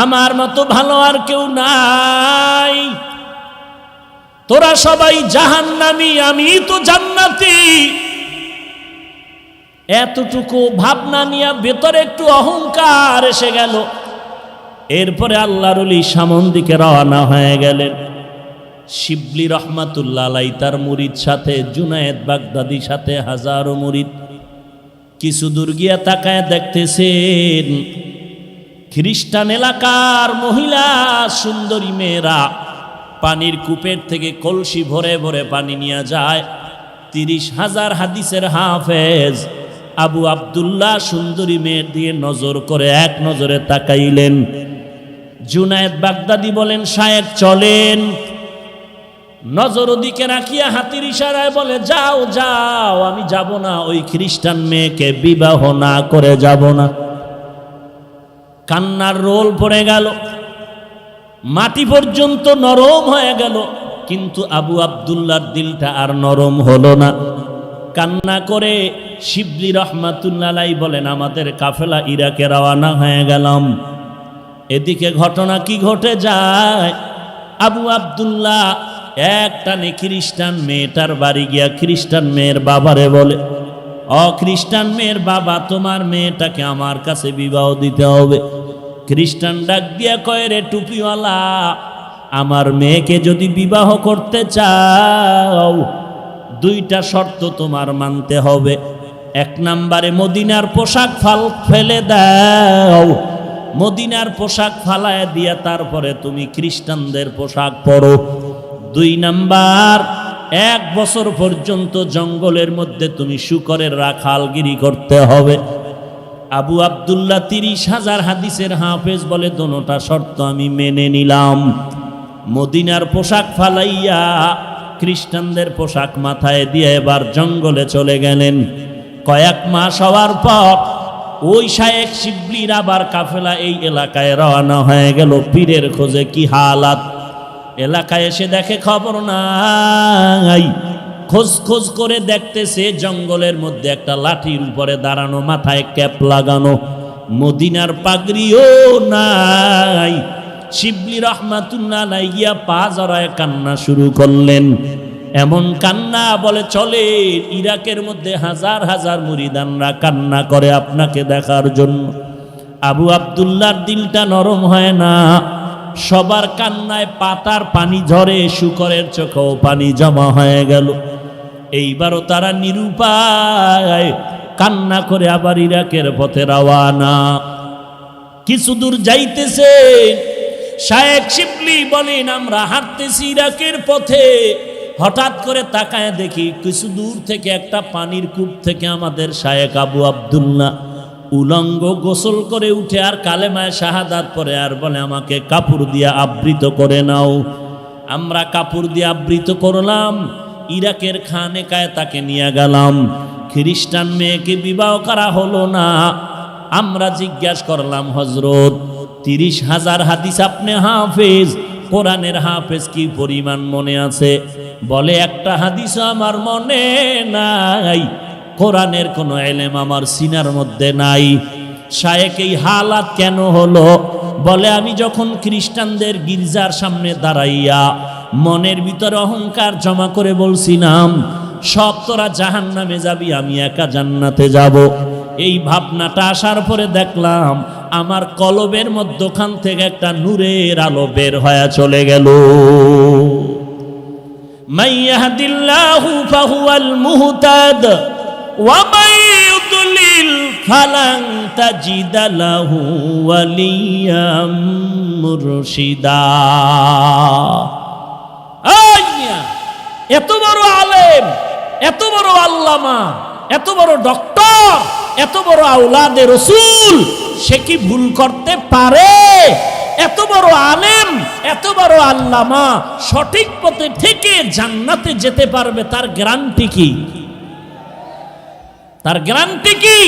আমার মতো ভালো আর কেউ নাই, তোরা সবাই জাহান্নামী, আমি তো জান্নাতি। এতটুকু ভাবনা নিয়ে ভেতরে একটু অহংকার এসে গেল। এরপরে আল্লাহর ওলি সামন দিকে রওনা হয়ে গেলেন। শিবলি রহমাতুল্লাহ আলাইহি তার মুরিদ সাথে, জুনায়েদ বাগদাদির সাথে হাজারো মুরিদ। কিছু দূর গিয়া তাকায় দেখতেছেন খ্রিস্টান এলাকার মহিলা সুন্দরী মেয়েরা পানির কূপের থেকে কলসি ভরে ভরে পানি নিয়ে যায়। 30,000 হাদিসের হাফেজ আবু আব্দুল্লাহ সুন্দরী মেয়ের দিয়ে নজর করে এক নজরে তাকাইলেন। জুনায়েদ বাগদাদি বলেন, শায়েখ চলেন। নজর ওদিকে রাখিয়া হাতের ইশারায় বলে, যাও যাও, আমি যাব না, ওই খ্রিস্টান মেয়েকে বিবাহ না করে যাব না। কান্নার রোল পড়ে গেল, মাটি পর্যন্ত নরম হয়ে গেল, কিন্তু আবু আব্দুল্লাহর দিলটা আর নরম হলো না। কান্না করে শিবলি রহমাতুল্লাহ আলাইহি বলেন, আমাদের কাফেলা ইরাকে রওনা হয়ে গেলাম। এদিকে ঘটনা কি ঘটে যায়, আবু আব্দুল্লাহ একটানে খ্রিস্টান মেয়েটার বাড়ি গিয়া খ্রিস্টান মেয়ের বাবারে বলে, ও খ্রিস্টান মেয়ের বাবা, তোমার মেয়েটাকে আমার কাছে বিবাহ দিতে হবে। খ্রিস্টান ডাক দিয়া কয়, রে টুপিওয়ালা, আমার মেয়েকে যদি বিবাহ করতে চাও 2টা শর্ত তোমার মানতে হবে। 1 নম্বরে মদিনার পোশাক ফেলে দাও, মদিনার পোশাক ফালায় দিয়া তারপরে তুমি খ্রিস্টানদের পোশাক পরো। 2 নাম্বার, 1 বছর পর্যন্ত জঙ্গলের মধ্যে তুমি শূকরের রাখালগিরি করতে হবে। আবু আব্দুল্লাহ 30,000 হাদিসের হাফেজ বলে, দোনোটা শর্ত আমি মেনে নিলাম। মদিনার পোশাক ফালাইয়া খ্রিস্টানদের পোশাক মাথায় দিয়ে এবার জঙ্গলে চলে গেলেন। কয়েক মাস হওয়ার পর ওই শায়েখ শিবলির আবার কাফেলা এই এলাকায় রওনা হয়ে গেল পীরের খোঁজে। কি হালাত, এলাকায় এসে দেখে খবর নাই। খোঁজ খোঁজ করে দেখতেছে জঙ্গলের মধ্যে একটা লাঠির উপরে দাঁড়ানো, মাথায় ক্যাপ লাগানো, মদিনার পাগড়িও নাই। শিবলি রহমাতুল্লাহ আলাইহি গিয়া পা জড়ায় কান্না শুরু করলেন। এমন কান্না বলে চলে, ইরাকের মধ্যে হাজার হাজার মুরিদানরা কান্না করে আপনাকে দেখার জন্য। আবু আব্দুল্লাহর দিলটা নরম হয় না, সবার কান্নায় পাতার পানি ঝরে, শূকরের চোখেও পানি জমা হয়ে গেল। এইবারও তারা নিরুপায় কান্না করে আবার ইরাকের পথে রওয়ানা। কিছু দূর যাইতেছে, শায়েখ শিবলি বলেন, আমরা হাঁটতেছি ইরাকের পথে, হঠাৎ করে তাকায় দেখি কিছু দূর থেকে একটা পানির কূপ থেকে আমাদের শায়েখ আবু আব্দুল্লাহ উলঙ্গ গোসল করে উঠে আর কালেমায় শাহাদাত পরে আর বলে, আমাকে কাপড় দিয়ে আবৃত করে নাও। আমরা কাপড় দিয়ে আবৃত করলাম, ইরাকের খানেকায় তাকে নিয়ে গেলাম। খ্রিস্টান মেয়েকে বিবাহ করা হলো না। আমরা জিজ্ঞাসা করলাম, হজরত 30,000 হাদিস আপনি হাফেজ, কোরআনের হাফেজ কি পরিমাণ মনে আছে? বলে, একটা হাদিসও আমার মনে নাই, কোরআনের কোনো এলেম আমার সিনার মধ্যে নাই। শায়েখ এই হালাত কেন হলো? বলে, আমি যখন খ্রিস্টানদের গির্জার সামনে দাঁড়াইয়া মনের ভিতরে অহংকার জমা করে বলছিলাম, সব তোরা জাহান্নামে যাবি, আমি একা জান্নাতে যাব। এই ভাবনাটা আসার পরে দেখলাম আমার কলবের মধ্যখান থেকে একটা নূরের আলো বের হয়ে চলে গেল। মান ইয়াহদিল্লাহু ফাহুয়াল মুহতাদ ওয়া মান ইউদ্লিল ফালান তাজিদা লাহু ওয়ালিয়াম মুরশিদা। এত বড় আলেম, এত বড় আল্লামা, এত বড় ডক্টর, এত বড় আওলাদে রসুল, সে কি ভুল করতে পারে? এত বড় আলেম, এত বড় আল্লামা সঠিক পথে থেকে জান্নাতে যেতে পারবে, তার গ্যারান্টি কি? তার গ্যারান্টি কি?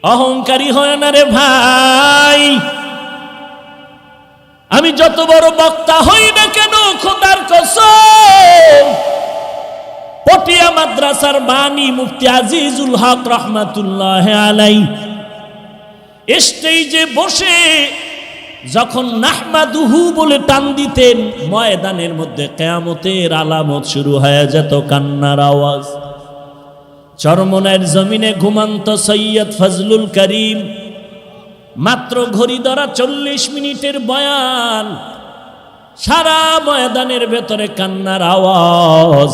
অহংকারী হয় না রে ভাই। আমি যত বড় বক্তা হই না কেন, খোদার কসম, পটিয়া মাদ্রাসার বাণী মুফতি আজিজুল হক রহমাতুল্লাহ আলাইহি স্টেজে বসে যখন নাহমাদুহু বলে টান দিতেন, ময়দানের মধ্যে কিয়ামতের আলামত শুরু হয়ে যেত, কান্নার আওয়াজ। চরমনায়ের জমিনে ঘুমন্ত সৈয়দ ফজলুল করিম, মাত্র ঘড়ি ধরা 40 মিনিটের বয়ান, সারা ময়দানের ভেতরে কান্নার আওয়াজ।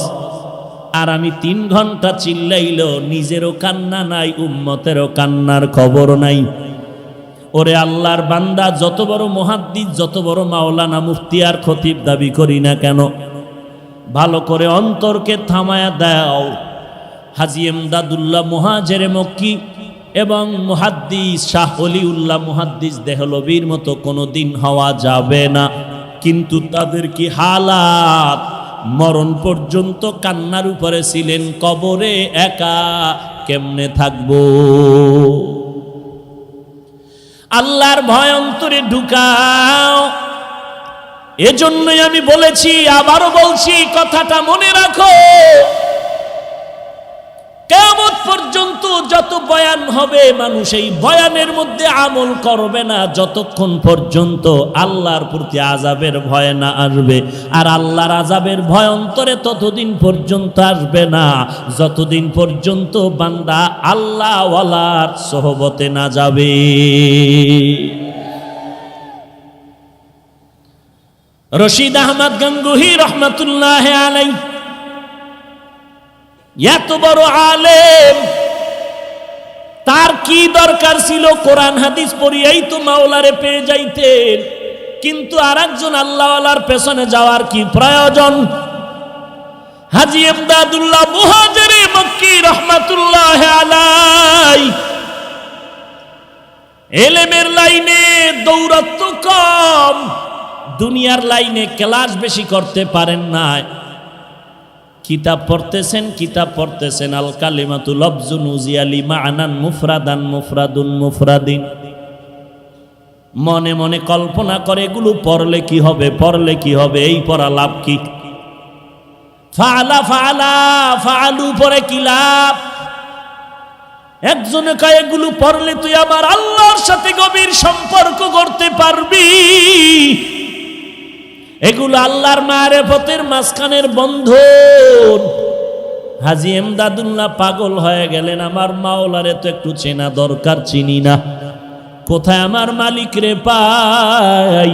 আর আমি 3 ঘন্টা চিল্লাইলো, নিজেরও কান্না নাই, উম্মতেরও কান্নার খবর নাই। ওরে আল্লাহর বান্দা, যত বড় মুহাদ্দিস, যত বড় মাওলানা, মুফতি আর খতিব দাবি করি না কেন, ভালো করে অন্তরকে থামায়া দাও। হাজী এমদাদুল্লাহ মুহাজিরে মক্কি এবং মুহাদ্দিস শাহ ওলিউল্লাহ মুহাদ্দিস দেহলভির মতো কোনোদিন হওয়া যাবে না, কিন্তু তাদের কি হালাত! মরণ পর্যন্ত কান্নার উপরে ছিলেন, কবরে একা কেমনে থাকবো? আল্লাহর ভয় অন্তরে ঢুকাও। এজন্যই আমি বলেছি, আবারও বলছি, কথাটা মনে রাখো। কিয়ামত পর্যন্ত যত বয়ান হবে, মানুষ এই বয়ানের মধ্যে আমল করবে না যতক্ষণ পর্যন্ত আল্লাহর প্রতি আযাবের ভয় না আসবে। আর আল্লাহর আযাবের ভয় অন্তরে ততদিন পর্যন্ত আসবে না যতদিন পর্যন্ত বান্দা আল্লাহওয়ালার সোহবতে না যাবে। রশিদ আহমদ গঙ্গুহি রহমাতুল্লাহ আলাইহি এত বড় আলেম, তার কি দরকার ছিল কোরআন হাদিস পড়িয়াই তো মাওলারে পেয়ে যাইতেন, কিন্তু আরেকজন আল্লাহওয়ালার পেছনে যাওয়ার কি প্রয়োজন? হাজী এমদাদুল্লাহ মুহাজিরে মক্কি রহমাতুল্লাহ আলাইহি এলেমের লাইনে দৌরাত্ম কম, দুনিয়ার লাইনে ক্লাস বেশি করতে পারেন না। কিতাব পড়তেছেন আল কালিমাতু লফজুন উজিয়ালি মা'নান মুফরাদান মুফরাদুন মুফরাদিন। মনে মনে কল্পনা করে এগুলো পড়লে কি হবে, এই পড়া লাভ কি? ফাআলু পরে কি লাভ? একজনে কয় এগুলো পড়লে তুই আমার আল্লাহর সাথে গভীর সম্পর্ক করতে পারবি, এগুলো আল্লাহর মারিফতের মাঝখানের বন্ধন। হাজী এমদাদুল্লাহ পাগল হয়ে গেলেন, আমার মাওলারে তো একটু চেনা দরকার, চিনি না, কোথায় আমার মালিক রে পাই?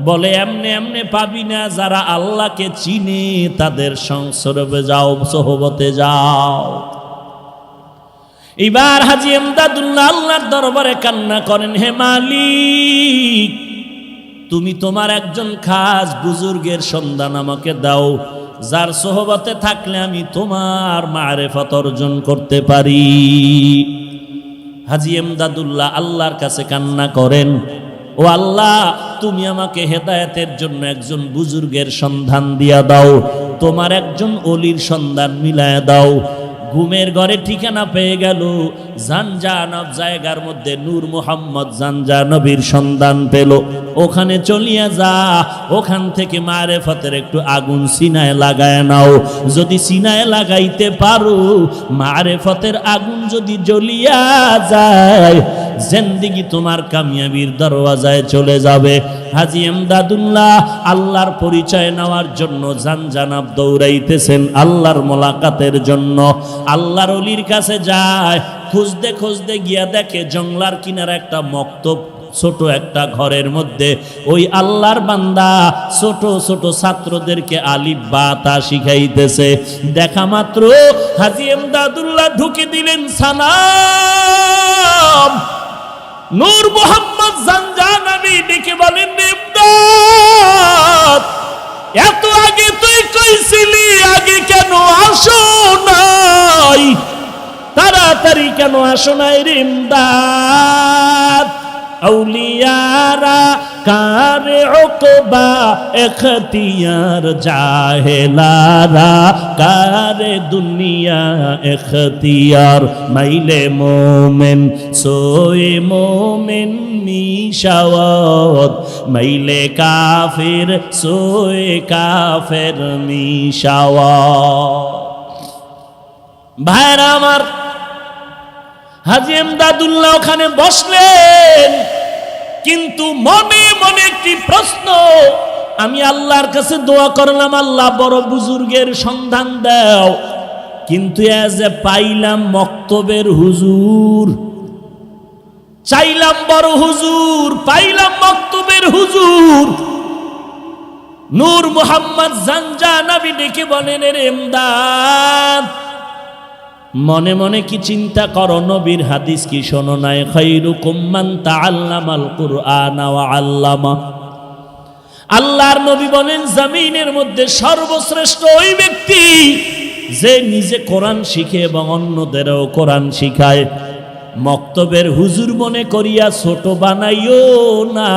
বলে এমনে এমনে পাবি না, যারা আল্লাহকে চিনে তাদের সংসর্গে যাও, সোহবতে যাও। এবার হাজী এমদাদুল্লাহ আল্লাহর দরবারে কান্না করেন, হে মালিক, তুমি তোমার একজন খাস বুজুর্গের সন্ধান আমাকে দাও, যার সোহবতে থাকলে আমি তোমার মারিফত অর্জন করতে পারি। হাজী এমদাদুল্লাহ আল্লাহর কাছে কান্না করেন, ও আল্লাহ, তুমি আমাকে হেদায়েতের জন্য একজন বুজুর্গের সন্ধান দিয়া দাও, তোমার একজন ওলির সন্ধান মিলায়া দাও। ঘুমের ঘরে ঠিকানা পেয়ে গেল, জানজানব জায়গার মধ্যে নূর মুহাম্মদ জানজানবীর সন্ধান পেল। ওখানে চলিয়া যা, ওখান থেকে মারিফতের একটু আগুন সিনায় লাগায় নাও। যদি সিনায় লাগাইতে পারো, মারিফতের আগুন যদি জ্বলিয়া যায়, জিন্দেগি তোমার কামিয়াবির দরওয়াজায় চলে যাবে। হাজী এমদাদুল্লাহ আল্লাহর পরিচয় নেওয়ার জন্য জানজানব দৌড়াইতেছেন, আল্লাহর মোলাকাতের জন্য। আল্লাহর ওলির কাছে যায়, খুঁজতে খুঁজতে গিয়া দেখে জংলার কিনারে একটা মক্তব, ছোট একটা ঘরের মধ্যে ওই আল্লাহর বান্দা ছোট ছোট ছাত্রদেরকে আলিফ বা তা শিখাইতেছে। দেখা মাত্র হাজী এমদাদুল্লাহ ঢুকে দিলেন সালাম। নূর মুহাম্মদ জানজানবী ডেকে বলেন, ইমদাদ, এত আগে তুই কইছিলি, আগে কেন আসো নাই? তাড়াতাড়ি কেন আসো নাই রে ইমদাদ? আউলিয়ারা কারে উকবা এখতিয়ার, জাহেলারা কারে দুনিয়া এখতিয়ার। মাইলে মোমেন সোয়ে মোমেন মিশাওয়াত, মাইলে কাফির সোয়ে কাফের মিশাওয়াত। ভাইরা আমার, হাজী এমদাদুল্লাহ ওখানে বসলেন, কিন্তু মনে মনে একটি প্রশ্ন, আমি আল্লাহর কাছে দোয়া করলাম, আল্লাহ বড় বুজুর্গের সন্ধান দাও, কিন্তু যে পাইলাম মক্তবের হুজুর, চাইলাম বড় হুজুর, পাইলাম মক্তবের হুজুর। নূর মোহাম্মদ জানজানাবি ডেকে বলেন, রে এমদাদ, মনে মনে কি চিন্তা করো, নবীর হাদিস কি শোনো নাই? খায়রুকুম মান তাআল্লামাল কুরআন ওয়া আল্লামা। আল্লাহর নবী বলেন, জমিনের মধ্যে সর্বশ্রেষ্ঠ ওই ব্যক্তি যে নিজে কোরআন শিখে এবং অন্যদেরও কোরআন শিখায়। মক্তবের হুজুর মনে করিয়া ছোট বানাইও না,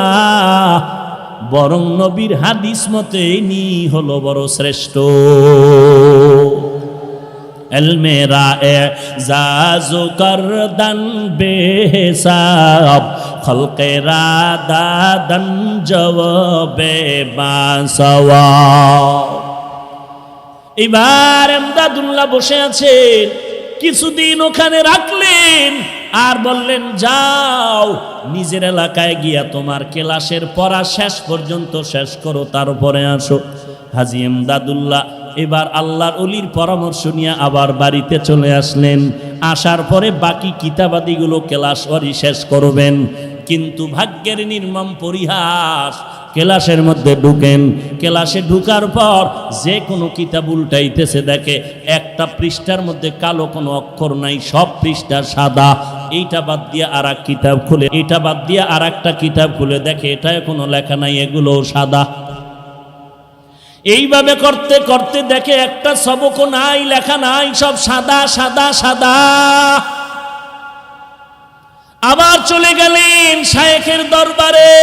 বরং নবীর হাদিস মতে নি হলো বড় শ্রেষ্ঠ। এলমেরা এজাজু করদান বেহিসাব, খলকেরা দাদান জওয়াবে বাসওয়াব। এবার এমদাদুল্লাহ বসে আছেন, কিছুদিন ওখানে রাখলেন আর বললেন, যাও নিজের এলাকায় গিয়া তোমার ক্লাসের পড়া শেষ পর্যন্ত শেষ করো, তারপরে আসো। হাজী এমদাদুল্লাহ এবার আল্লাহর ওলির পরামর্শ নিয়ে আবার বাড়িতে চলে আসলেন। আসার পরে বাকি কিতাবাদিগুলো ক্লাস ওরই শেষ করবেন, কিন্তু ভাগ্যের নির্মম পরিহাস, ক্লাসের মধ্যে ঢুকেন, ক্লাসে ঢুকার পর যে কোনো কিতাব উল্টাইতেছে, দেখে একটা পৃষ্ঠার মধ্যে কালো কোনো অক্ষর নাই, সব পৃষ্ঠা সাদা। এইটা বাদ দিয়ে আর এক কিতাব খুলে, এটা বাদ দিয়ে আর একটা কিতাব খুলে দেখে এটায় কোনো লেখা নাই, এগুলো সাদা। এইভাবে করতে করতে দেখে একটা সবকও নাই, লেখা নাই, সব সাদা সাদা সাদা। আবার চলে গেলেন শায়েখের দরবারে,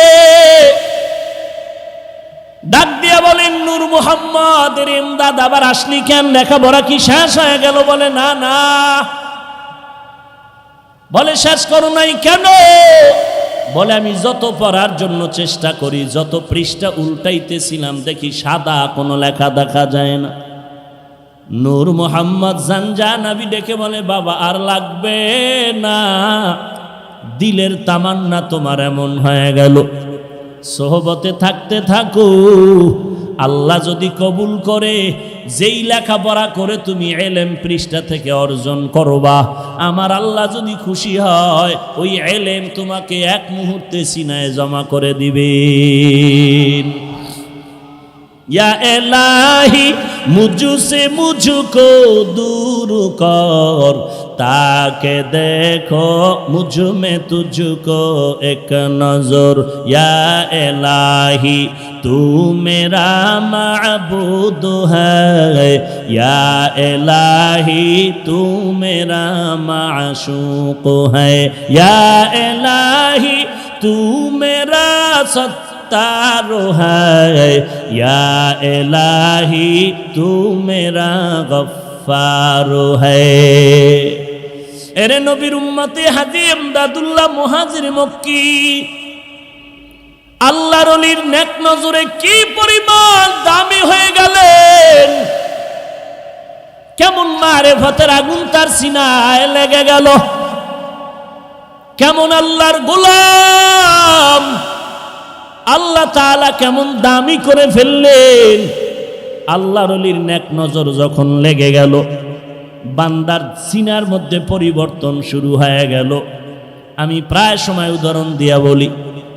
ডাক দিয়া বলেন, নূর মোহাম্মদ এমদাদ আবার আসলি কেন? লেখাপড়া কি শেষ হয়ে গেল? বলে না না। বলে শেষ করো নাই কেন? বলে আমি যত পড়ার জন্য চেষ্টা করি, যত পৃষ্ঠা উল্টাইতেছিলাম দেখি সাদা কোনো লেখা দেখা যায় না। নূর মোহাম্মদ জানজানাবি ডেকে বলে, বাবা আর লাগবে না, দিলের তামান্না তোমার এমন হয়ে গেল, সোহবতে থাকতে থাকো, আল্লাহ যদি কবুল করে, যেই লেখাপড়া করে তুমি এলেম পৃষ্ঠা থেকে অর্জন করবা, আমার আল্লাহ যদি খুশি হয়, ওই এলেম তোমাকে এক মুহূর্তে সিনায় জমা করে দিবেন। या इलाही मुझसे मुझको दूर कर, ताके देखो मुझ में तुझको एक नजर। या इलाही तू मेरा माबूद है, या इलाही तू मेरा माशूक है, या इलाही तू मेरा तारो है, या इलाही तू मेरा गफ्फारो है। एरे नबीर उम्मते हाजी एमदादुल्लाह मुहाजिर मक्की আল্লাহর ওলির নেক নজরে কি পরিমাণ দামি হয়ে গেলেন, কেমন মারেফতের আগুন তার সিনায় লেগে গেল, কেমন আল্লাহর গোলাম, আল্লাহ তাআলা কেমন দামি করে ফেললেন। আল্লাহর ওলির নেক নজর যখন লেগে গেল, বান্দার সিনার মধ্যে পরিবর্তন শুরু হয়ে গেল। আমি প্রায় সময় উদাহরণ দিয়া বলি,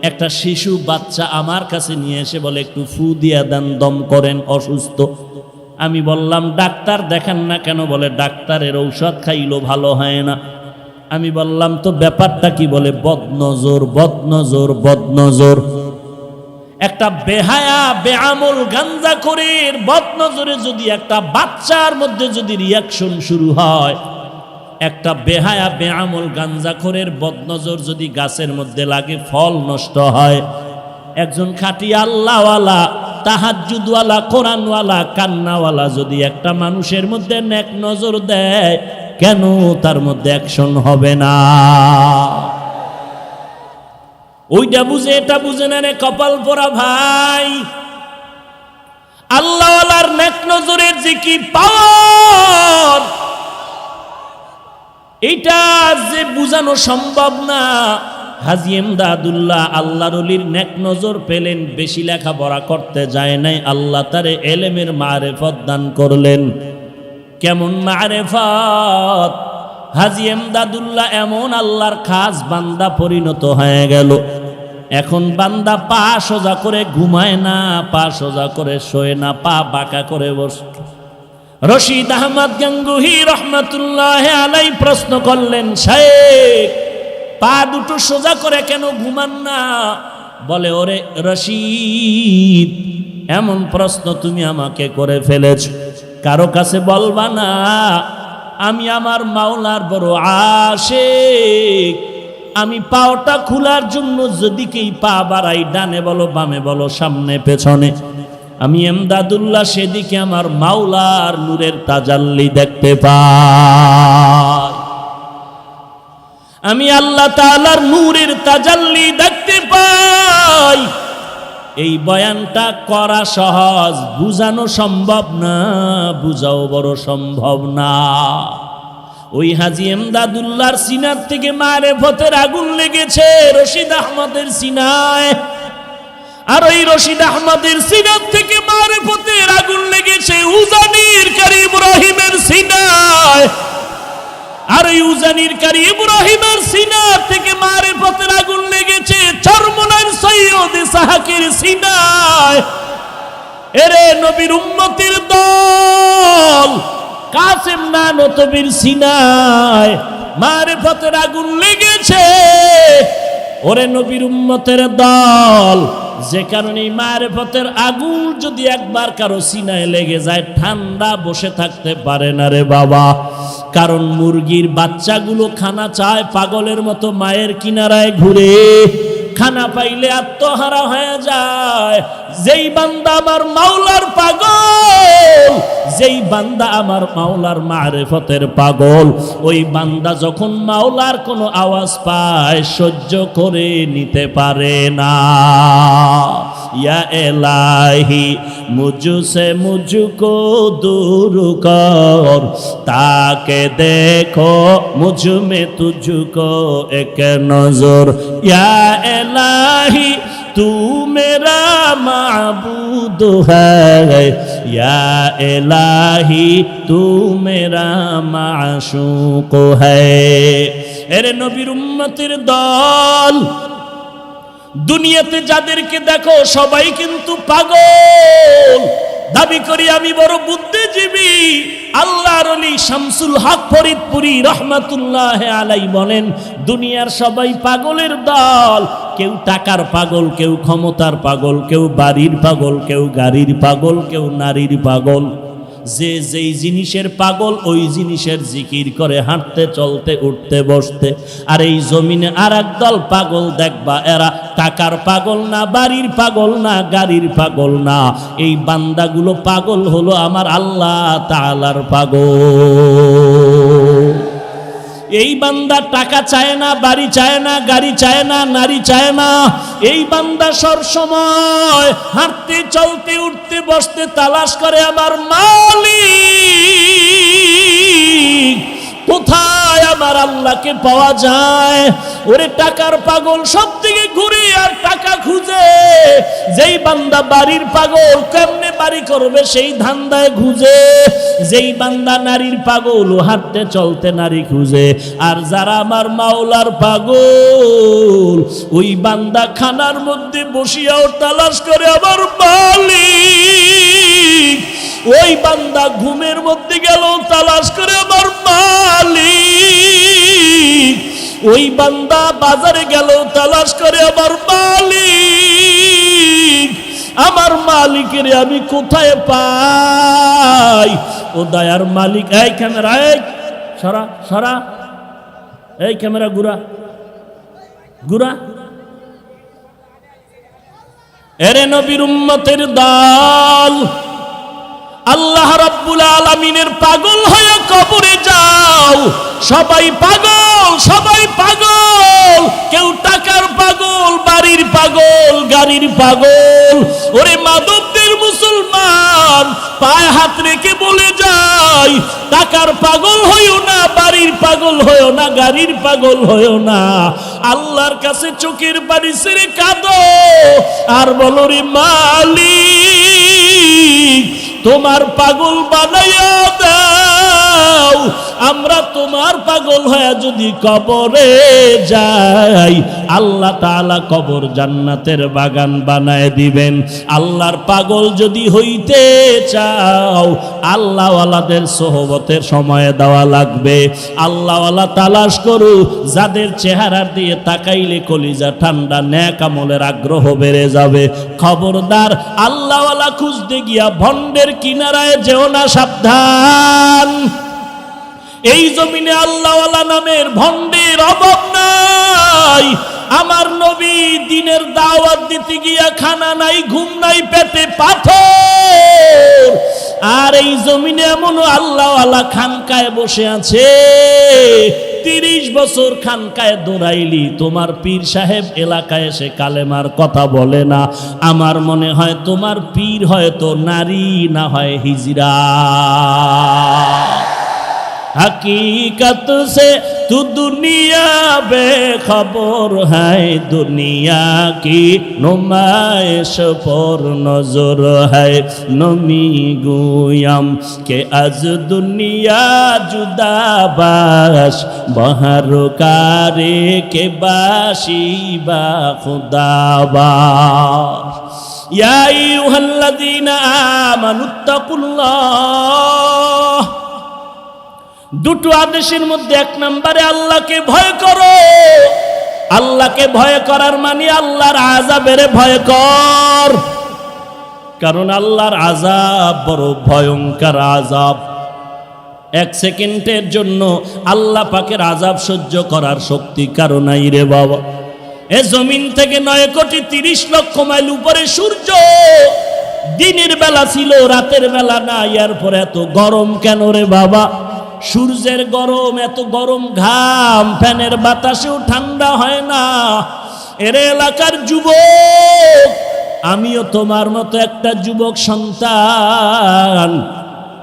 একটা শিশু বাচ্চা আমার কাছে নিয়ে এসে বলে, একটু ফু দিয়া দেন, দম করেন, অসুস্থ। আমি বললাম, ডাক্তার দেখান না কেন? বলে, ডাক্তারের ঔষধ খাইলো ভালো হয় না। আমি বললাম, তো ব্যাপারটা কি? বলে, বদনজর বদনজর বদনজর। একটা বেহায়া বেআমল গাঞ্জাখোরের বদনজরে যদি একটা বাচ্চার মধ্যে যদি রিয়াকশন শুরু হয়, একটা বেহায়া বেআমল গাঞ্জাখোরের বদনজর যদি গাছের মধ্যে লাগে, ফল নষ্ট হয়। একজন খাঁটি আল্লাহওয়ালা, তাহাজ্জুদওয়ালা, কোরআনওয়ালা, কান্নাওয়ালা যদি একটা মানুষের মধ্যে নেক নজর দেয়, কেন তার মধ্যে অ্যাকশন হবে না? ওইটা বুঝে এটা বুঝে না রে কপাল পোড়া ভাই। আল্লাহওয়ালার নেক নজরের যে কি পাওয়ার, এইটা যে বুঝানো সম্ভব না। হাজী এমদাদুল্লাহ আল্লাহর ওলির নেক নজর পেলেন, বেশি লেখাপড়া করতে যায় নাই, আল্লাহ তারে এলেমের মারেফত দান করলেন। কেমন মারেফত! হাজী এমদাদুল্লাহ এমন আল্লাহর খাস বান্দা পরিণত হয়ে গেল। এখন বান্দা পা সোজা করে ঘুমায় না, পা সোজা করে শোয় না, পা বাঁকা করে বসে। রশিদ আহমদ গঙ্গুহি রহমতুল্লাহ আলাই প্রশ্ন করলেন, শাইখ পা দুটো সোজা করে কেন ঘুমান না? বলে, ওরে রশিদ, এমন প্রশ্ন তুমি আমাকে করে ফেলেছ, কারো কাছে বলবা না। আমি আমার মাওলার বড় আশিক। আমি পাওটা খোলার জন্য যেদিকেই পা বাড়াই, ডানে বলো বামে বলো সামনে পেছনে, আমি এমদাদুল্লাহ সেদিকে আমার মাওলার নূরের তাজাল্লি দেখতে পাই। আমি আল্লাহ তাআলার নূরের তাজাল্লি দেখতে পাই। এই বয়ানটা করা সহজ, বুঝানো সম্ভব না, বুঝাও বড় সম্ভব না। ওই হাজী এমদাদুল্লাহর সিনার থেকে মারেফতের আগুন লেগেছে রশিদ আহমদের সিনায়, আর ওই রশিদ আহমদের সিনার থেকে মারেফতের আগুন লেগেছে উজানির কারি ইব্রাহিমের সিনায়, আর ওই উজানির কারি ইব্রাহিমের সিনার থেকে মারেফতের আগুন লেগেছে চরমনার সৈয়দ ইসহাকের সিনায়। এরে নবীর উম্মতের দল, কাসেম নানতবীর সিনায় মারেফতের আগুন লেগেছে। ওরে নবীর উম্মতের দল, যে কারণে মারেফতের আগুন যদি একবার কারো সিনায় লেগে যায়, ঠান্ডা বসে থাকতে পারে না রে বাবা। কারণ মুরগির বাচ্চাগুলো খানা চায়, পাগলের মতো মায়ের কিনারায় ঘুরে, খানা পাইলে আত্মহারা হয়ে যায়। যেই বান্দা আমার মাওলার পাগল, যেই বান্দা আমার মাওলার মারেফতের পাগল, ওই বান্দা যখন মাওলার কোনো আওয়াজ পায় সহ্য করে নিতে পারে না। ইয়া এলাহি মুঝসে মুঝকো দূর কর, তাকে দেখো মুঝ মে তুঝকো এক নজর। ইয়া এলাহি तू मेरा माबूद है, या इलाही तू मेरा माशूक है। এরে নবীর উম্মতের দল, দুনিয়াতে যাদেরকে দেখো সবাই কিন্তু পাগল। দাবি করি আমি বড় বুদ্ধিজীবী। আল্লাহর ওলি শামসুল হক ফরিদপুরি রহমাতুল্লাহ আলাই বলেন, দুনিয়ার সবাই পাগলের দল। কেউ টাকার পাগল, কেউ ক্ষমতার পাগল, কেউ বাড়ির পাগল, কেউ গাড়ির পাগল, কেউ নারীর পাগল। যে যেই জিনিসের পাগল ওই জিনিসের জিকির করে হাঁটতে চলতে উঠতে বসতে। আর এই জমিনে আর এক দল পাগল দেখবা, এরা টাকার পাগল না, বাড়ির পাগল না, গাড়ির পাগল না। এই বান্দাগুলো পাগল হলো আমার আল্লাহ তাআলার পাগল। এই বান্দা টাকা চায় না, বাড়ি চায় না, গাড়ি চায় না, নারী চায় না। এই বান্দা সব সময় হাঁটতে চলতে উঠতে বসতে তালাশ করে আমার মালিক কোথায়, আমার আল্লাহকে পাওয়া যায়। ওরে টাকার পাগল সব থেকে ঘুরে আর টাকা খুঁজে। যেই বান্দা বাড়ির পাগল, কেমনে বাড়ি করবে সেই ধান্দায় খুঁজে। যেই বান্দা নারীর পাগল, হাঁটতে চলতে নারী খুঁজে। আর যারা আমার মাওলার পাগল, ওই বান্দা খানার মধ্যে বসিয়াও তালাশ করে আমার মালিক। ওই বান্দা ঘুমের মধ্যে গেল তালাশ করে আমার মালিক। ওই বান্দা বাজারে গেল তালাশ করে আমার মালিক। আমার মালিকের আমি কোথায় পাই? ও দয়ার মালিক। এই ক্যামেরা, এই সরা সরা, এই ক্যামেরা ঘুরা ঘুরা। এরে নবীর উম্মতের দল, আল্লাহ রাব্বুল আলামিনের পাগল হয়ে কবরে যাও। সবাই পাগল, সবাই পাগল। কেউ টাকার পাগল, বাড়ির পাগল, গাড়ির পাগল। ওরে মাদকদের মুসলমান, পায়ে হাত রেখে বলে যাই, টাকার পাগল হইও না, বাড়ির পাগল হইও না, গাড়ির পাগল হইও না, আল্লাহর কাছে চোখের পানি ছেড়ে কাঁদো আর বলো, রে মালিক তোমার পাগল বানাইয়া দাও। আমরা তোমার পাগল হয়ে যদি কবরে যাই, আল্লাহ তাআলা কবর জান্নাতের বাগান বানায় দিবেন। আল্লাহর পাগল যদি হইতে চাও, আল্লাহওয়ালাদের সোহবতের সময় দেওয়া লাগবে। আল্লাহওয়ালা তালাশ করু, যাদের চেহারার দিয়ে তাকাইলে কলিজা ঠান্ডা, নেক আমলের আগ্রহ বেড়ে যাবে। খবরদার আল্লাহওয়ালা খুঁজতে গিয়া ভণ্ডের কিনারায় যেও না, সাবধান। এই জমিনে আল্লাহওয়ালা নামের ভণ্ডের অভাব নাই। আমার নবী দিনের দাওয়াত দিতে গিয়া খানা নাই, ঘুম নাই, পেটে পাথর। আর এই জমিনে এমন আল্লাহওয়ালা খানকায় বসে আছে, 30 বছর খানকায় দৌড়াইলি, তোমার পীর সাহেব এলাকায় এসে কালেমার কথা বলে না। আমার মনে হয় তোমার পীর হয়তো নারী, না হয় হিজরা। हकीकत से तू दुनिया बेखबर है, दुनिया की नुमाइश पर नजर है। नमी गुयम के आज दुनिया जुदा बाश, बहर कारे के बाशी बा खुदा बाश। या अय्युहल्लज़ीना आमानुत्तकुल्लाह, দুটো আদেশের মধ্যে 1 নম্বরে আল্লাহকে ভয় করো। আল্লাহকে ভয় করার মানে আল্লাহর আযাবের ভয় কর, কারণ আল্লাহর আযাব বড় ভয়ঙ্কর আযাব। 1 সেকেন্ডের জন্য আল্লাহ পাকের আযাব সহ্য করার শক্তি কারো নাই রে বাবা। এ জমিন থেকে 9 কোটি 30 লক্ষ মাইল উপরে সূর্য, দিনের বেলা ছিল, রাতের বেলা না। এরপর এত গরম কেন রে বাবা? সূর্যের গরম, এত গরম ঘাম, ফ্যানের বাতাসেও ঠান্ডা হয় না। এর এলাকার যুবক, আমিও তোমার মতো একটা যুবক সন্তান।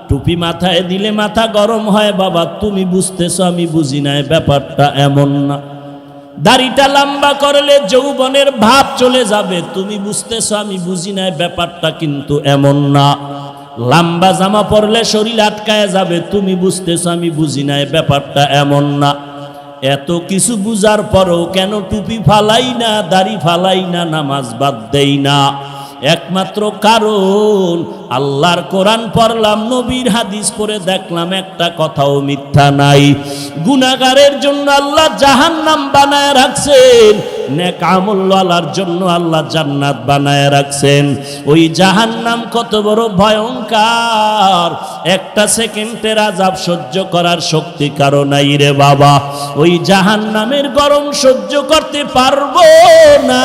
টুপি মাথায় দিলে মাথা গরম হয় বাবা, তুমি বুঝতেছো, আমি বুঝি না। ব্যাপারটা এমন না। দাড়িটা লম্বা করলে যৌবনের ভাব চলে যাবে, তুমি বুঝতেছো, আমি বুঝি না। ব্যাপারটা কিন্তু এমন না। লম্বা জামা পরলে শরীর আটকায় যাবে, তুমি বুঝতেছো, আমি বুঝি না। ব্যাপারটা এমন না। এত কিছু বুঝার পরও কেন টুপি ফালাই না, দাড়ি ফালাই না, নামাজ বাদ দেই না? একমাত্র কারণ আল্লাহর কোরআন পড়লাম, নবীর হাদিস পড়ে দেখলাম একটা কথাও মিথ্যা নাই। গুনাহগারের জন্য আল্লাহ জাহান্নাম বানায় রাখছেন, নেক আমলওয়ালার জন্য আল্লাহ জান্নাত বানায় রাখছেন। ওই জাহান্নাম কত বড় ভয়ঙ্কর, 1 সেকেন্ডের আযাব সহ্য করার শক্তি কারো নাই রে বাবা। ওই জাহান্নামের গরম সহ্য করতে পারবো না।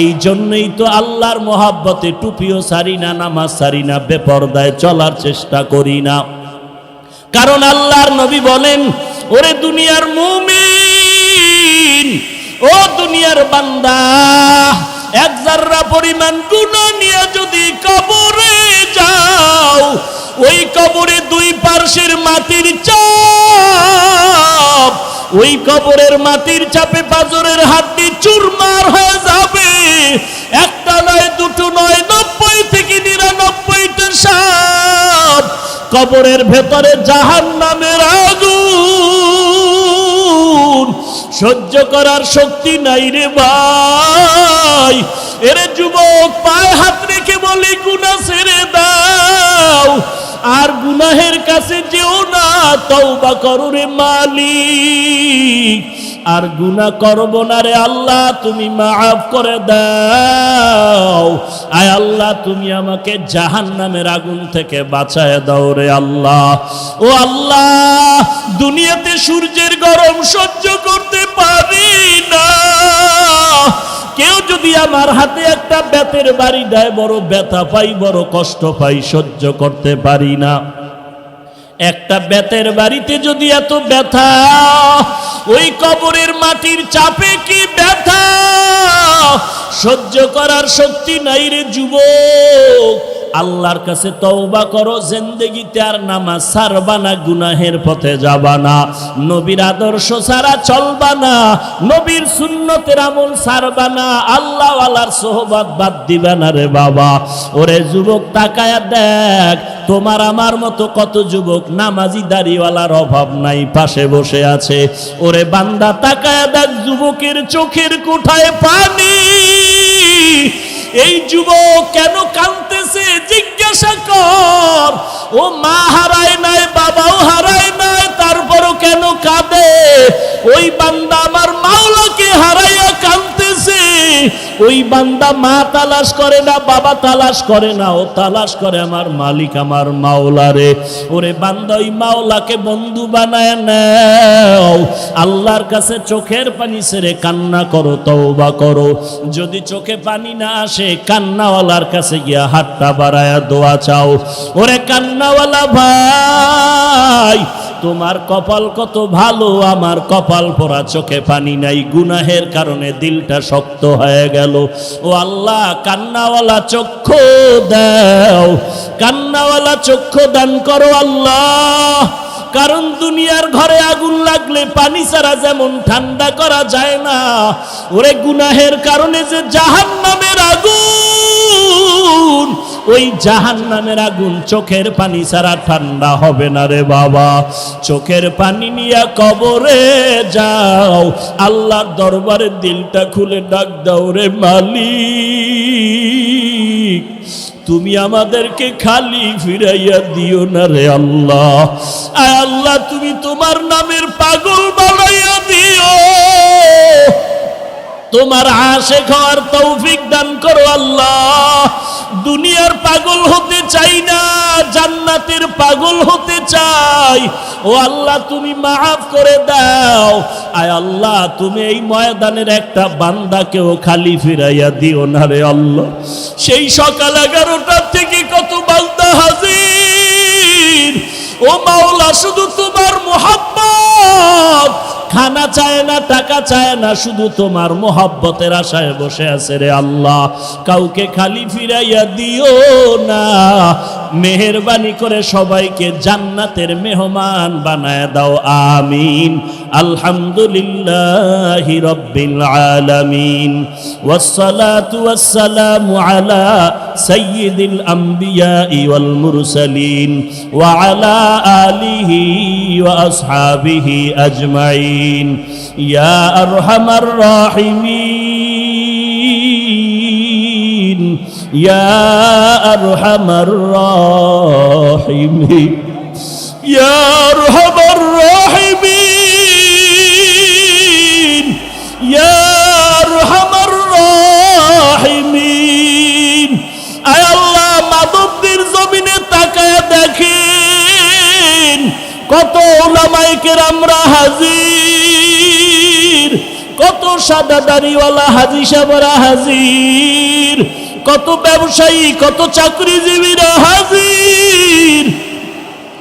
এই জন্যই তো আল্লাহর মহাব্বতে টুপিও ছাড়ি না, নামাজ ছাড়ি না, বেপরদায় চলার চেষ্টা করি না। কারণ আল্লাহর নবী বলেন, ওরে দুনিয়ার মুমিন, ও দুনিয়ার বান্দা, 1 জাররা পরিমাণ গুনাহ নিয়ে যদি কবরে যাও, ওই কবরে 2 পার্শ্বের মাটির চাপ, ওই কবরের মাটির চাপে পাঁজরের হাড্ডি চুরমার হয়ে যাবে। একটা নয়, দুটো নয়, 90 থেকে 99টা সাপ। কবরের ভেতরে জাহান্নামের আগুন সহ্য করার শক্তি নাই রে ভাই। এরে যুবক, পায়ে হাত রেখে বলি, গুনাহ ছেড়ে দাও, আর গুনাহের কাছে যেও না, তওবা করো রে মালিক। আর গুনাহ করব না রে আল্লাহ, তুমি মাফ করে দাও। আয় আল্লাহ, তুমি আমাকে জাহান্নামের আগুন থেকে বাঁচায় দাও রে আল্লাহ। ও আল্লাহ, দুনিয়াতে সূর্যের গরম সহ্য করতে পারি না। কেউ যদি আমার হাতে একটা বেতের বাড়ি দেয়, বড় ব্যথা পাই, বড় কষ্ট পাই, সহ্য করতে পারি না। একটা বেতের বাড়িতে যদি এত ব্যথা, ওই কবরের মাটির চাপে কি ব্যথা সহ্য করার শক্তি নাই রে যুবক। আল্লাহর কাছে তওবা করো, জিন্দেগিতে আর নামাজ ছাড়বা না, গুনাহের পথে যাবা না, নবীর আদর্শ ছাড়া চলবা না, নবীর সুন্নতের আমল ছাড়বা না, আল্লাহ ওয়ালার সোহবত বাদ দিবা না রে বাবা। ওরে যুবক, তাকায়া দেখ, তোমার আমার মতো কত যুবক নামাজি দাড়িওয়ালার অভাব নাই, পাশে বসে আছে। ওরে বান্দা, তাকায়া দেখ, যুবকের চোখের কোঠায় পানি। এই যুবক কেন কাঁদতেছে জিজ্ঞাসা কর। ও মা হারায় নাই, বাবাও হারায় নাই, তারপরও কেন কাঁদে? ওই বান্দা আমার মাওলাকে হারাইয়া কাঁদতেছে। ওই বান্দা মা তালাশ করে না, বাবা তালাশ করে না, ও তালাশ করে আমার মালিক, আমার মাওলারে। ওরে বান্দা, ওই মাওলাকে বন্ধু বানায় নাও। আল্লাহর কাছে চোখের পানি ছেড়ে কান্না করো, তওবা করো। যদি চোখে পানি না আসে, কান্নাওয়ালার কাছে গিয়া হাতটা বাড়ায়া দোয়া চাও। ওরে কান্নাওয়ালা ভাই, তোমার কপাল কত ভালো, আমার কপাল পোড়া, চোখে পানি নাই, গুনাহের কারণে দিলটা শক্ত হয়ে গেল। ও আল্লাহ, কান্নাওয়ালা চক্ষু দাও, কান্নাওয়ালা চক্ষু দান করো আল্লাহ। কারণ দুনিয়ার ঘরে আগুন লাগলে পানি ছাড়া যেমন ঠান্ডা করা যায় না, ওরে গুনাহের কারণে যে জাহান্নামের আগুন, ওই জাহান্নামের আগুন চোখের পানি ছাড়া ঠান্ডা হবে না রে বাবা। চোখের পানি নিয়ে কবরে যাও, আল্লাহর দরবারে দিলটা খুলে ডাক দাও, রে মালিক, তুমি আমাদেরকে খালি ফিরাইয়া দিও না রে আল্লাহ। আয় আল্লাহ, তুমি তোমার নামের পাগল বানাইয়া দিও, তোমার আশিক হওয়ার তৌফিক দান করো আল্লাহ। দুনিয়ার পাগল হতে চাই না, জান্নাতের পাগল হতে চাই। ও আল্লাহ, তুমি মাফ করে দাও। আয় আল্লাহ, তুমি এই ময়দানের একটা বান্দাকেও খালি ফিরাইয়া দিও না রে আল্লাহ। সেই সকাল 11টা থেকে কত বান্দা হাজির। ও মাওলা, শুধু তোমার মুহাব্বত, খানা চায় না, টাকা চায় না, শুধু তোমার মোহাব্বতের আশায় বসে আছে রে আল্লাহ। কাউকে খালি ফিরাইয়া দিও না। মেহেরবানি করে সবাইকে জান্নাতের মেহমান বানায় দাও, আমিন। আলহামদুলিল্লাহি রাব্বিল আলামিন, ওয়াসসালাতু ওয়াসসালামু আলা সাইয়্যিদিল আমবিয়াই ওয়াল মুরসালিন ওয়া আলা আলিহি ওয়া আসহাবিহি আজমাইন। ইয়া আরহামার রাহিমিন, ইয়া আরহামার রাহিমিন, ইয়া আরহামার রাহিমিন, ইয়া আরহামার রাহিমিন। আয় আল্লাহ, মাদবদের জমিনে তাকায় দেখেন, কত উলামায়ে কেরামরা হাজির, কত সাদা দাড়িওয়ালা হাজী সাহেবরা হাজির, কত ব্যবসায়ী, কত চাকরিজীবীরা হাজির।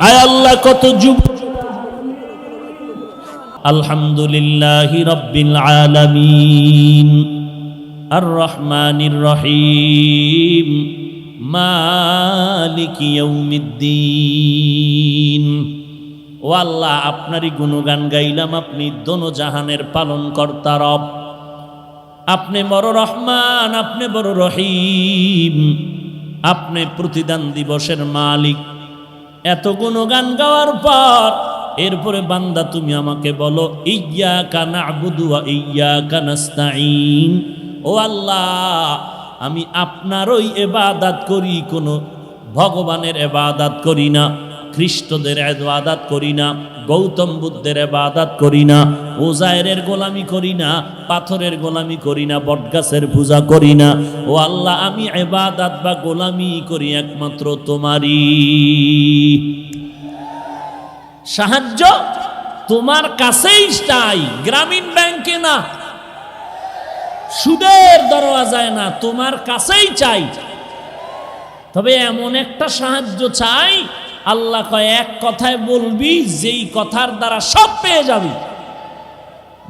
আয় আল্লাহ, কত যুবক। আলহামদুলিল্লাহি রাব্বিল আলামিন, আর রহমানির রহিম, মালিকি ইয়াউমিদ্দিন। ও আল্লাহ, আপনারই গুণগান গাইলাম। আপনি দোনো জাহানের পালন কর্তা রব, আপনি বড় রহমান, আপনি বড় রহিম, আপনি প্রতিদান দিবসের মালিক। এত গুণগান গাওয়ার পর এরপরে বান্দা তুমি আমাকে বলো, ইয়্যাকা না'বুদু ওয়া ইয়্যাকা নাস্তাঈন। ও আল্লাহ, আমি আপনারই ইবাদত করি, কোনো ভগবানের ইবাদত করি না, খ্রিস্টদের ইবাদত করি না, গৌতম বুদ্ধের ইবাদত করি না, ওজায়েরের গোলামি করি না, পাথরের গোলামি করি না, বটগাছের পূজা করি না। ও আল্লাহ, আমি ইবাদত বা গোলামি করি একমাত্র তোমারই। সাহায্য তোমার কাছেই চাই, গ্রামীণ ব্যাংকে না, সুদের দরওয়াজায় না, তোমার কাছেই চাই। তবে এমন একটা সাহায্য চাই, আল্লাহ কয় এক কথায় বলবি, যেই কথার দ্বারা সব পেয়ে যাবি।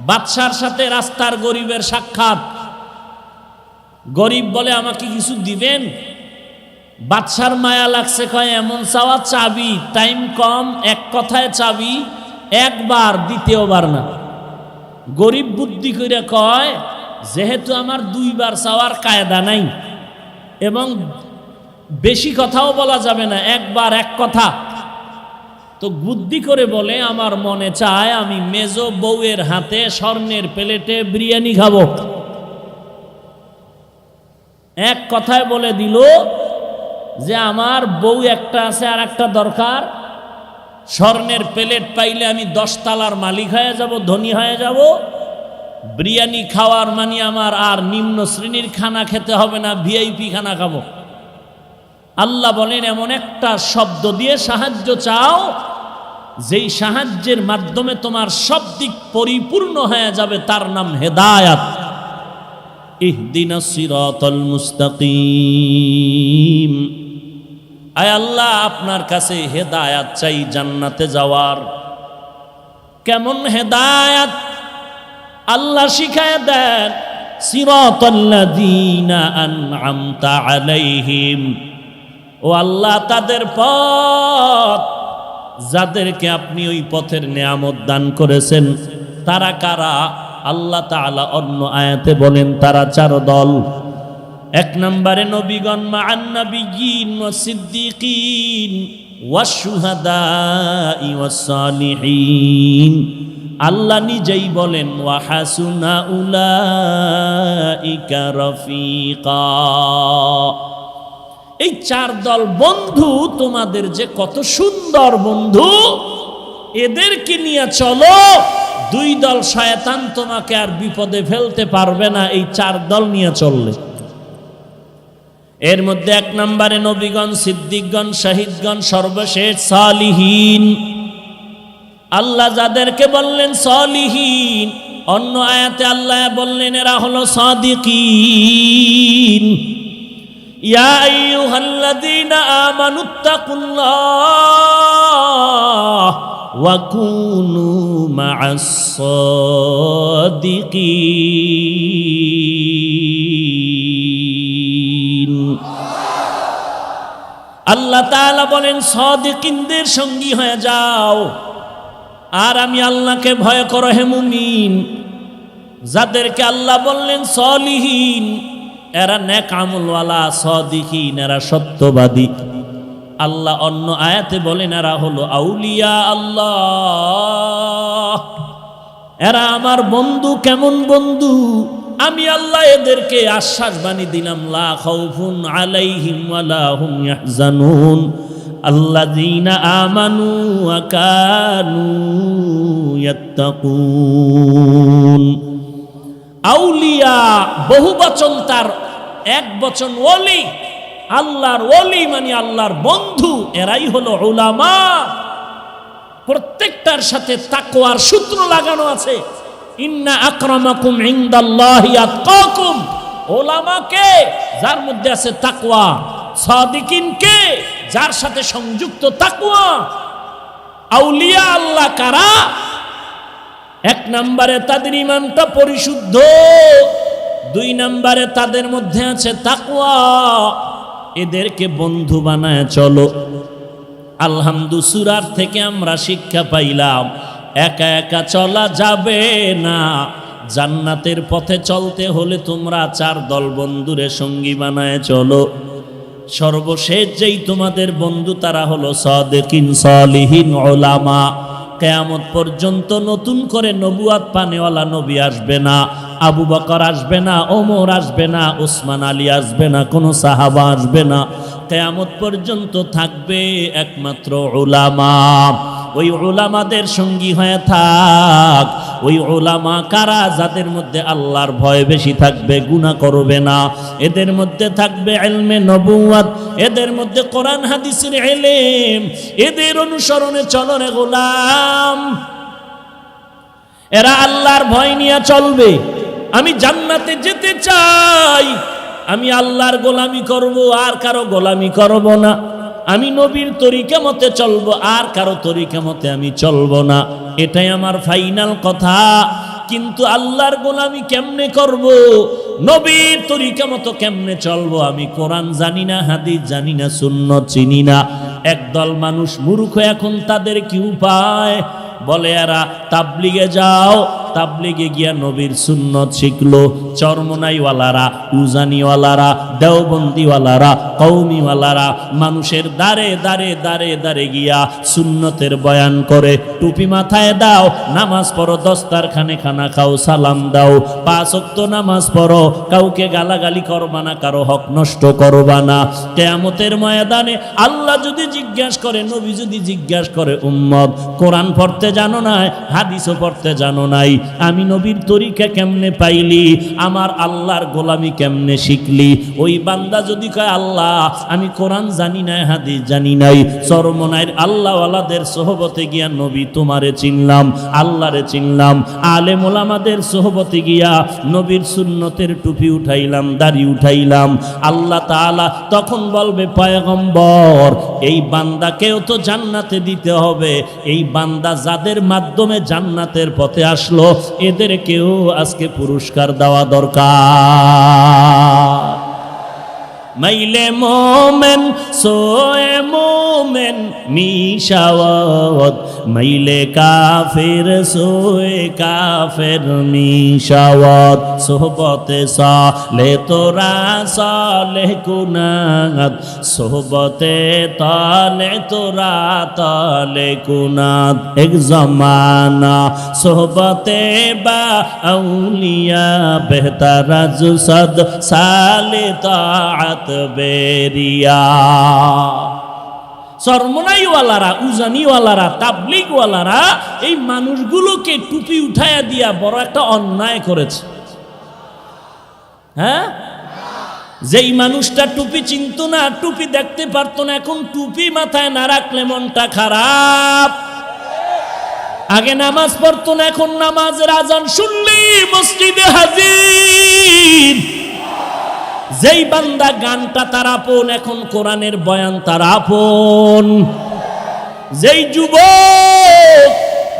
বাদশার সাথে রাস্তার গরিবের সাক্ষাৎ। গরিব বলে, আমাকে কিছু দিবেন? বাদশার মায়া লাগছে, কয় এমন চাওয়া চাবি, টাইম কম, এক কথায় চাবি, একবার দ্বিতীয়বার না। গরিব বুদ্ধি করে কয় যেহেতু আমার দুইবার চাওয়ার কায়দা নাই এবং বেশি কথাও বলা যাবে না, একবার এক কথা, তো বুদ্ধি করে বলে আমার মনে চায় আমি মেজো বউয়ের হাতে স্বর্ণের প্লেটে বিরিয়ানি খাবো। এক কথায় বলে দিল যে আমার বউ একটা আছে আর একটা দরকার, স্বর্ণের প্লেট পাইলে আমি 10 তলার মালিক হয়ে যাব, ধনী হয়ে যাব। বিরিয়ানি খাওয়ার মানে আমার আর নিম্ন শ্রেণীর খানা খেতে হবে না, ভিআইপি খানা খাবো। আল্লাহ বলেন এমন একটা শব্দ দিয়ে সাহায্য চাও যেই সাহায্যের মাধ্যমে তোমার সব দিক পরিপূর্ণ হয়ে যাবে, তার নাম হেদায়াত। ইহদিনাস সিরাতাল মুস্তাকিম। আয় আল্লাহ আপনার কাছে হেদায়াত চাই জান্নাতে যাওয়ার। কেমন হেদায়াত আল্লাহ শিখায় দেন, সিরাতাল্লাযীনা আন'আমতা আলাইহিম, ও আল্লাহ তাদের পথ যাদেরকে আপনি ওই পথের নেয়ামত দান করেছেন। তারা কারা? আল্লাহ তাআলা অন্য আয়াতে বলেন তারা 4 দল। 1 নম্বরে নবীগণ মা'আন নাবিয়্যিন ওয়াস সিদ্দীকিন ওয়াশ শুহাদাই ওয়াস সালিহিন। আল্লাহ নিজেই বলেন ওয়া হাসুনা উলাইকা রফিকা। এই 4 দল বন্ধু তোমাদের যে কত সুন্দর বন্ধু, এদেরকে নিয়ে চলো। 2 দল শয়তান তোমাকে আর বিপদে ফেলতে পারবে না এই 4 দল নিয়ে চললে। এর মধ্যে 1 নম্বরে নবীগণ, সিদ্দিকগণ, শহীদগণ, সর্বশেষ সালিহিন। আল্লাহ যাদেরকে বললেন সালিহিন, অন্য আয়াতে আল্লাহ বললেন এরা হলো সাদিকিন। ইয়া আইয়ুহাল্লাযীনা আমানুত্তাকুল্লাহ ওয়া কুনু মা'আস সাদিকিন। আল্লাহ তাআলা বলেন সাদিকিনদের সঙ্গী হয়ে যাও। আর আমি আল্লাহকে ভয় করো হে মুমিন। যাদেরকে আল্লাহ বললেন সালিহিন, এরা নেক আমলওয়ালা, সাদিকিন এরা সত্যবাদী। আল্লাহ অন্য আয়াতে বলেন এরা হলো আউলিয়া আল্লাহ, এরা আমার বন্ধু। কেমন বন্ধু? আমি আল্লাহ এদেরকে আশ্বাস বাণী দিলাম, লা খাউফুন আলাইহিম ওয়ালা হুম ইয়াহজানুন আল্লাযীনা আমানু ওয়া কানু ইয়াত্তাকুন। আউলিয়া বহুবচন, তার এক বচন ওলি। আল্লাহর ওলি মানে আল্লাহর বন্ধু, এরাই হলো উলামা। প্রত্যেকটার সাথে তাকওয়ার সূত্র লাগানো আছে। ইন্না আকরামাকুম ইনদাল্লাহি আতকাকুম। উলামা কে? যার মধ্যে আছে তাকওয়া। সাদিকিন কে? যার সাথে সংযুক্ত তাকওয়া। আউলিয়া আল্লাহ কারা? 1 নম্বরে তাদের ঈমানটা পরিশুদ্ধ, 2 নম্বরে তাদের মধ্যে আছে তাকওয়া। এদেরকে বন্ধু বানায় চলো। আলহামদুলিল্লাহ, সূরার থেকে আমরা শিক্ষা পাইলাম একা একা চলা যাবে না। জান্নাতের পথে চলতে হলে তোমরা 4 দল বন্ধুরে সঙ্গী বানায় চলো। সর্বশেষ যেই তোমাদের বন্ধু তারা হলো সাদিকিন, সালিহিন, উলামা। কিয়ামত পর্যন্ত নতুন করে নবুয়াত পানেওয়ালা নবী আসবে না, আবু বকর আসবে না, ওমর আসবে না, উসমান আলী আসবে না, কোনো সাহাবা আসবে না। কিয়ামত পর্যন্ত থাকবে একমাত্র উলামা। ওই উলামাদের সঙ্গী হয়ে থাক। ওই উলামা কারা? যাদের মধ্যে আল্লাহর ভয় বেশি থাকবে, গুনাহ করবে না। এদের মধ্যে থাকবে ইলমে নবুয়ত, এদের মধ্যে কোরআন হাদিসের ইলম। এদের অনুসরণে চলো রে গোলাম। এরা আল্লাহর ভয় নিয়ে চলবে। আমি জান্নাতে যেতে চাই, আমি আল্লাহর গোলামি করব, আর কারো গোলামি করব না। আমি নবীর তরিকা মতে চলবো, আর কারো তরিকা মতে আমি চলবো না। এটাই আমার ফাইনাল কথা। কিন্তু আল্লাহর গোলামি কেমনে করব? নবীর তরিকা মতো কেমনে চলবো? আমি কোরআন জানি না, হাদিস জানি না, সুন্নত চিনি না। একদল মানুষ মূর্খ, এখন তাদের কি উপায়? বলে এরা তাবলিগে যাও, তাবলিগে গিয়া নবীর সুন্নত শিখলো। চরমনাইওয়ালারা, উজানিওয়ালারা, দেওবন্দিওয়ালারা, কৌমিওয়ালারা মানুষের দাঁড়ে দাঁড়ে দাঁড়ে দাঁড়ে গিয়া সুন্নতের বয়ান করে। টুপি মাথায় দাও, নামাজ পড়ো, দস্তারখানে খানা খাও, সালাম দাও, 5 ওয়াক্ত নামাজ পড়ো, কাউকে গালাগালি করবা না, কারো হক নষ্ট করবা না। কিয়ামতের ময়দানে আল্লাহ যদি জিজ্ঞাসা করে, নবী যদি জিজ্ঞাসা করে, উম্মত কোরআন পড়তে জানো নাই, হাদিসও পড়তে জানো নাই, আমি নবীর তরিকা কেমনে পাইলি, আমার আল্লাহর গোলামি কেমনে শিখলি? ওই বান্দা যদি কয়, আল্লাহ আমি কোরআন জানি না, হাদিস জানি নাই, চরমনাইর আল্লাহওয়ালাদের সোহবতে গিয়া নবী তোমারে চিনলাম, আল্লাহরে চিনলাম, আলেম ওলামাদের সোহবতে গিয়া নবীর সুন্নতের টুপি উঠাইলাম, দাড়ি উঠাইলাম। আল্লাহ তাআলা তখন বলবে, পয়গম্বর এই বান্দাকেও তো জান্নাতে দিতে হবে। এই বান্দা যাদের মাধ্যমে জান্নাতের পথে আসলো, এদেরকেও আজকে পুরস্কার দেওয়া দরকার। মাইলে মোমেন সোয়ে মোমেন মিশাওয়াত, মাইলে কাফের সোয়ে কাফের মিশাওয়াত। সোহবতে সালে তোরা সালে কুনাত, সোহবতে তালে তোরা তালে কুনাত। এক জমানা সোহবতে বা আউলিয়া বেহতার জুসদ সালে তাআত বেরিয়া। চরমনাইওয়ালারা, উজানিওয়ালারা, তাবলিগওয়ালারা এই মানুষগুলোকে টুপি উঠাইয়া দিয়া বড় একটা অন্যায় করেছে। হ্যাঁ, যেই মানুষটা টুপি চিনত না, টুপি দেখতে পারতো না, এখন টুপি মাথায় না রাখলে মনটা খারাপ। আগে নামাজ পড়তো না, এখন নামাজের আজান শুনলি মসজিদে হাজির। যেই বান্দা গানটা তার আপন, এখন কোরআনের বয়ান তার আপন। যেই যুবক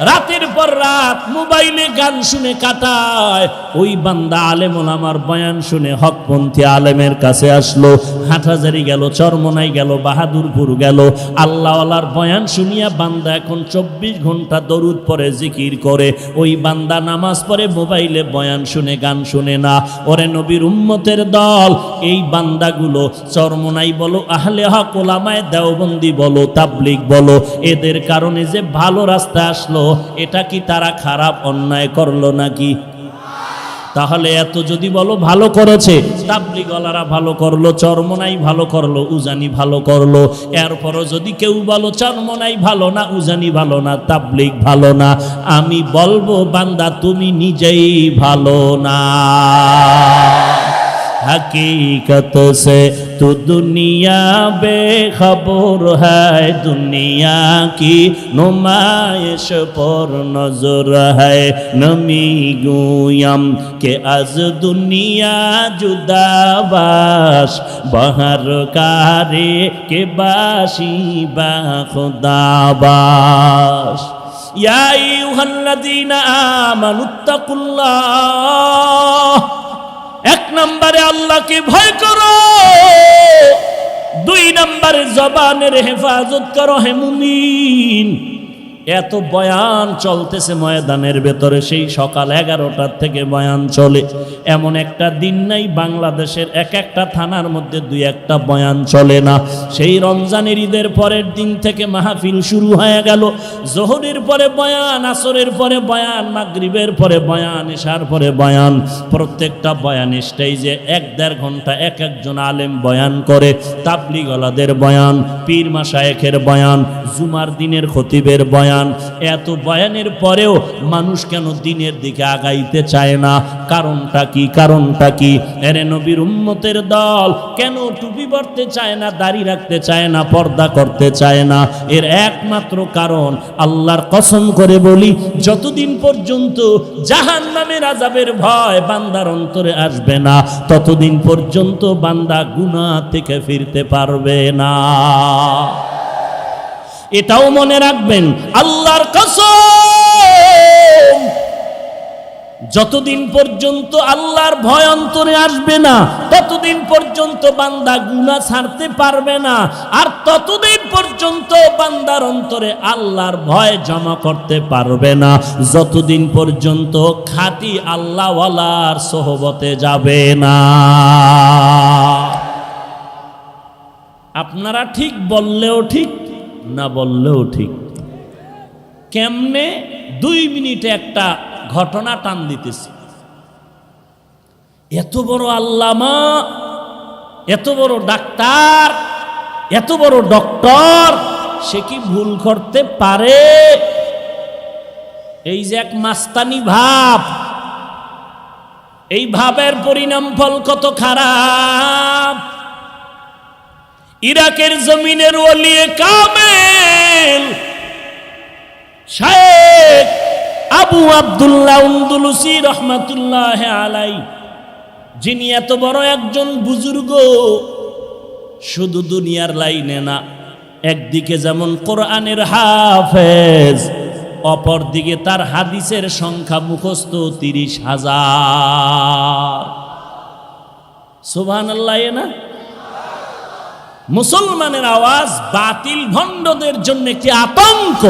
রাতের পর রাত মোবাইলে গান শুনে কাটায়, ওই বান্দা আলেম ওলামার বয়ান শুনে হকপন্থী আলেমের কাছে আসলো। হাটহাজারি গেল, চরমনাই গেল, বাহাদুরপুর গেল, আল্লাহওয়ালার বয়ান শুনিয়া বান্দা এখন 24 ঘন্টা দরুদ পড়ে, জিকির করে। ওই বান্দা নামাজ পড়ে, মোবাইলে বয়ান শুনে, গান শুনে না। ওরে নবীর উম্মতের দল, এই বান্দাগুলো চরমনাই বলো, আহলে হক ওলামায়ে দেওবন্দি বলো, তাবলিগ বলো, এদের কারণে যে ভালো রাস্তা আসলো, এটা কি তারা খারাপ অন্যায় করলো নাকি? তাহলে এত যদি বলো ভালো করেছে, তাবলিগওয়ালারা ভালো করলো, চরমনাই ভালো করলো, উজানি ভালো করলো, এরপরও যদি কেউ বলো চরমনাই ভালো না, উজানি ভালো না, তাবলিগ ভালো না, আমি বলবো বান্দা তুমি নিজেই ভালো না। हकीकत से तो दुनिया बेखबर है, दुनिया की नुमाइश पर नजर है। नमी गुयम के आज दुनिया जुदाबाश, बहर कारे के बाशी बा खुदाबाश। या अय्युहल्लज़ीना আমানুত্তাকুল্লাহ, 1 নম্বরে আল্লাহকে ভয় করো, 2 নম্বরে জবানের হেফাজত করো। হে মুমিন, এত বয়ান চলতেছে ময়দানের ভেতরে, সেই সকাল 11টার থেকে বয়ান চলে। এমন একটা দিন নাই বাংলাদেশের এক একটা থানার মধ্যে 2-1টা বয়ান চলে না। সেই রমজানের ঈদের পরের দিন থেকে মাহফিল শুরু হয়ে গেল। জোহরের পরে বয়ান, আসরের পরে বয়ান, মাগরিবের পরে বয়ান, ইশার পরে বয়ান। প্রত্যেকটা বয়ান স্টেজে 1-1.5 ঘন্টা এক একজন আলেম বয়ান করে। তাবলিগওয়ালাদের বয়ান, পীর মাশায়েখের বয়ান, জুমার দিনের খতিবের বয়ান। এত বয়ানের পরেও মানুষ কেন দিনের দিকে আগাইতে চায় না? কারণটা কি? কারণটা কি? এরে নবীর উম্মতের দল, কেন টুপি পরতে চায় না, দাড়ি রাখতে চায় না, পর্দা করতে চায় না? এর একমাত্র কারণ, আল্লাহর কসম করে বলি, যতদিন পর্যন্ত জাহান্নামের আযাবের ভয় বান্দার অন্তরে আসবে না, ততদিন পর্যন্ত বান্দা গুনাহ থেকে ফিরতে পারবে না। এটাও মনে রাখবেন, আল্লাহর কসম, যতদিন পর্যন্ত আল্লাহর ভয় অন্তরে আসবে না ততদিন পর্যন্ত বান্দা গুনাহ ছাড়তে পারবে না, আর ততদিন পর্যন্ত বান্দার অন্তরে আল্লাহর ভয় জমা করতে পারবে না যতদিন পর্যন্ত খাঁটি আল্লাহওয়ালার সোহবতে যাবে না। আপনারা ঠিক বললেও ঠিক, না বললেও ঠিক। কেমনে? 2 মিনিটে একটা ঘটনা টান দিতেছি। এত বড় আল্লামা, এত বড় ডাক্তার, এত বড় ডক্টর, সে কি ভুল করতে পারে? এই যে এক মাস্তানি ভাব, এই ভাবের পরিণাম ফল কত খারাপ। ইরাকের জমিনের ওলিয়ে কামেল শায়েখ আবু আব্দুল্লাহ আন্দলুসি রহমাতুল্লাহ আলাই, যিনি এত বড় একজন বুজুর্গ, শুধু দুনিয়ার লাইনে না, একদিকে যেমন কোরআনের হাফেজ, অপর দিকে তার হাদিসের সংখ্যা মুখস্থ 30,000। সুবহানাল্লাহ। না মুসলমানের আওয়াজ বাতিল ভণ্ডদের জন্য একটি আতঙ্ক।